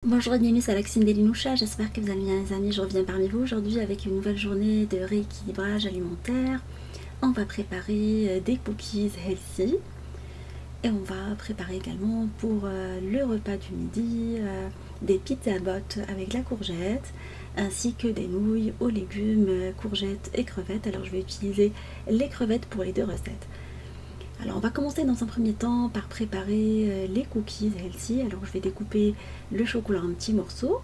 Bonjour et bienvenue, c'est Alexine Delinoucha, j'espère que vous allez bien les amis, je reviens parmi vous aujourd'hui avec une nouvelle journée de rééquilibrage alimentaire. On va préparer des cookies healthy et on va préparer également pour le repas du midi des pizza bottes avec la courgette ainsi que des nouilles aux légumes, courgettes et crevettes. Alors je vais utiliser les crevettes pour les deux recettes. Alors on va commencer dans un premier temps par préparer les cookies healthy. Alors je vais découper le chocolat en petits morceaux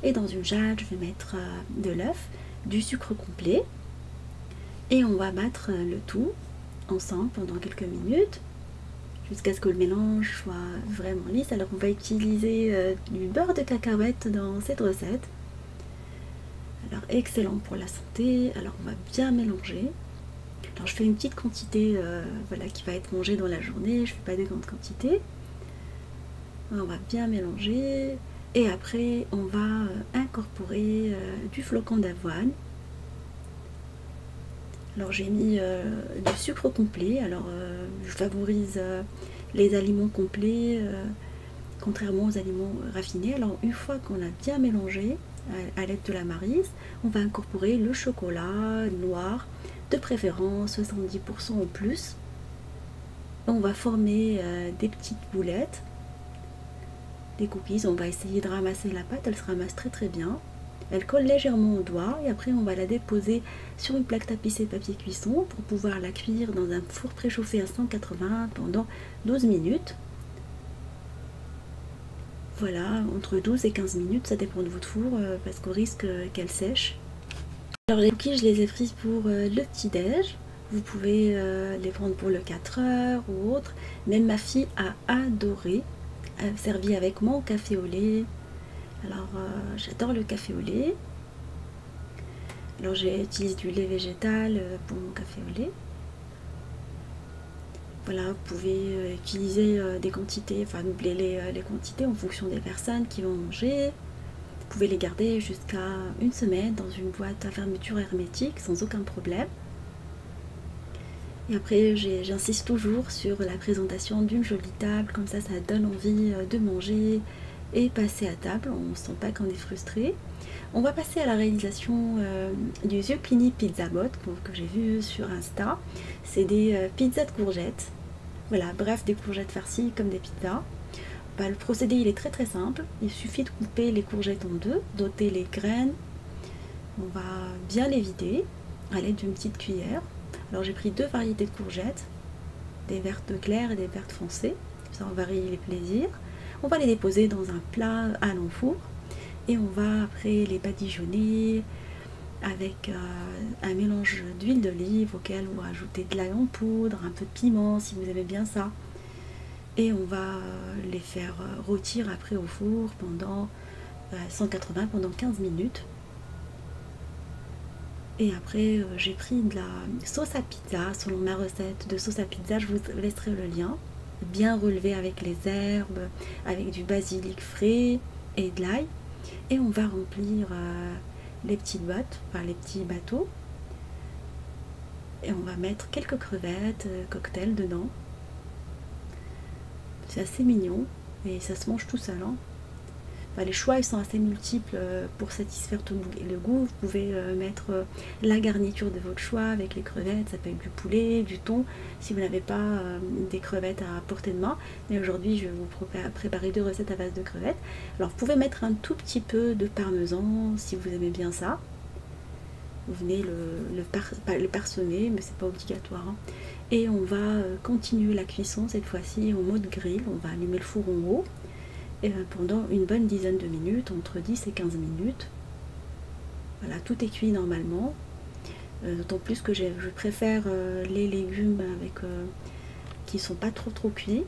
et dans une jarre je vais mettre de l'œuf, du sucre complet et on va battre le tout ensemble pendant quelques minutes jusqu'à ce que le mélange soit vraiment lisse. Alors on va utiliser du beurre de cacahuète dans cette recette. Alors excellent pour la santé. Alors on va bien mélanger. Alors je fais une petite quantité voilà, qui va être mangée dans la journée, je ne fais pas de grande quantité. On va bien mélanger et après on va incorporer du flocon d'avoine. Alors j'ai mis du sucre complet, alors je favorise les aliments complets contrairement aux aliments raffinés. Alors une fois qu'on a bien mélangé à l'aide de la maryse, on va incorporer le chocolat noir, de préférence 70% ou plus. On va former des petites boulettes, des cookies. On va essayer de ramasser la pâte, elle se ramasse très très bien. Elle colle légèrement au doigt et après on va la déposer sur une plaque tapissée papier cuisson pour pouvoir la cuire dans un four préchauffé à 180 pendant 12 minutes. Voilà, entre 12 et 15 minutes, ça dépend de votre four parce qu'on risque qu'elle sèche. Alors les cookies, je les ai prises pour le petit-déj. Vous pouvez les prendre pour le 4 heures ou autre. Même ma fille a adoré, servi avec mon café au lait. Alors j'adore le café au lait. Alors j'utilise du lait végétal pour mon café au lait. Voilà, vous pouvez utiliser des quantités, enfin doubler les quantités en fonction des personnes qui vont manger. Vous pouvez les garder jusqu'à une semaine dans une boîte à fermeture hermétique sans aucun problème. Et après, j'insiste toujours sur la présentation d'une jolie table, comme ça donne envie de manger et passer à table, on ne sent pas qu'on est frustré. On va passer à la réalisation du zucchini pizza bot que j'ai vu sur Insta. C'est des pizzas de courgettes. Voilà, bref, des courgettes farcies comme des pizzas. Le procédé il est très très simple, il suffit de couper les courgettes en deux, d'ôter les graines, on va bien les vider à l'aide d'une petite cuillère. Alors j'ai pris deux variétés de courgettes, des vertes claires et des vertes foncées, ça on varie les plaisirs. On va les déposer dans un plat à l'enfour et on va après les badigeonner avec un mélange d'huile d'olive auquel vous rajoutez de l'ail en poudre, un peu de piment si vous aimez bien ça. Et on va les faire rôtir après au four pendant 180 pendant 15 minutes. Et après j'ai pris de la sauce à pizza selon ma recette de sauce à pizza, je vous laisserai le lien. Bien relevé avec les herbes, avec du basilic frais et de l'ail. Et on va remplir les petites bottes, enfin les petits bateaux. Et on va mettre quelques crevettes cocktail dedans. C'est assez mignon et ça se mange tout seul. Hein. Enfin, les choix ils sont assez multiples pour satisfaire tout le goût. Vous pouvez mettre la garniture de votre choix avec les crevettes, ça peut être du poulet, du thon, si vous n'avez pas des crevettes à portée de main. Mais aujourd'hui je vais vous préparer deux recettes à base de crevettes. Alors vous pouvez mettre un tout petit peu de parmesan si vous aimez bien ça. Vous venez le parsemer, mais c'est pas obligatoire. Hein. Et on va continuer la cuisson cette fois-ci en mode grill. On va allumer le four en haut et pendant une bonne dizaine de minutes, entre 10 et 15 minutes. Voilà, tout est cuit normalement. D'autant plus que je préfère les légumes avec qui sont pas trop cuits.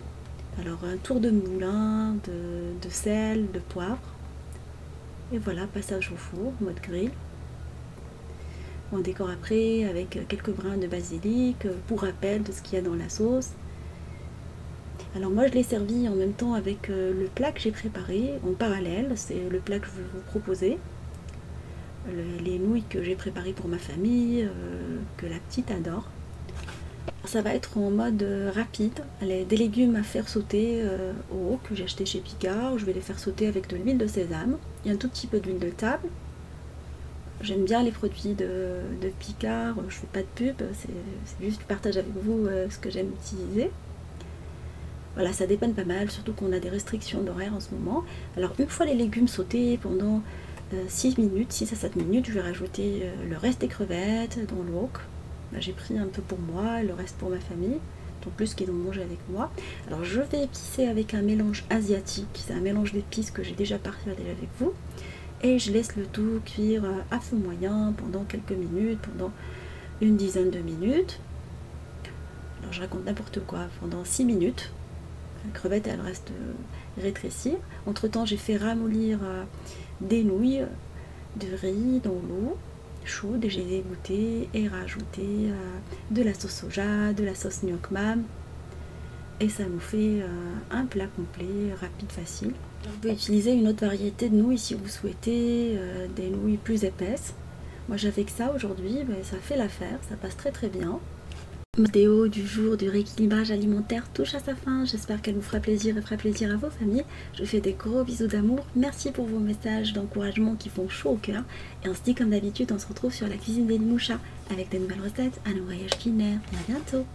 Alors un tour de moulin, de sel, de poivre. Et voilà, passage au four, mode grill. On décore après avec quelques brins de basilic pour rappel de ce qu'il y a dans la sauce. Alors moi je l'ai servi en même temps avec le plat que j'ai préparé en parallèle, c'est le plat que je vais vous proposer. Les nouilles que j'ai préparées pour ma famille, que la petite adore. Ça va être en mode rapide, des légumes à faire sauter au haut que j'ai acheté chez Picard. Je vais les faire sauter avec de l'huile de sésame et un tout petit peu d'huile de table. J'aime bien les produits de Picard, je fais pas de pub, c'est juste que je partage avec vous ce que j'aime utiliser. Voilà, ça dépanne pas mal, surtout qu'on a des restrictions d'horaire en ce moment. Alors une fois les légumes sautés pendant 6 à 7 minutes, je vais rajouter le reste des crevettes dans le wok. Là, j'ai pris un peu pour moi, le reste pour ma famille, en plus qu'ils ont mangé avec moi. Alors je vais épicer avec un mélange asiatique, c'est un mélange d'épices que j'ai déjà partagé avec vous. Et je laisse le tout cuire à feu moyen pendant quelques minutes, pendant une dizaine de minutes. Alors je raconte n'importe quoi, pendant 6 minutes. La crevette elle reste rétrécie. Entre temps j'ai fait ramollir des nouilles de riz dans l'eau chaude et j'ai égouttées et rajouté de la sauce soja, de la sauce gnocchi mam. Et ça nous fait un plat complet, rapide, facile. Vous pouvez utiliser une autre variété de nouilles si vous souhaitez, des nouilles plus épaisses. Moi j'avais que ça aujourd'hui, mais ça fait l'affaire, ça passe très très bien. Ma vidéo du jour du rééquilibrage alimentaire touche à sa fin. J'espère qu'elle vous fera plaisir et fera plaisir à vos familles. Je vous fais des gros bisous d'amour. Merci pour vos messages d'encouragement qui font chaud au cœur. Et on se dit comme d'habitude, on se retrouve sur la cuisine d'Eli Moucha avec de nouvelles recettes, un nouveau voyage culinaire. Et à bientôt.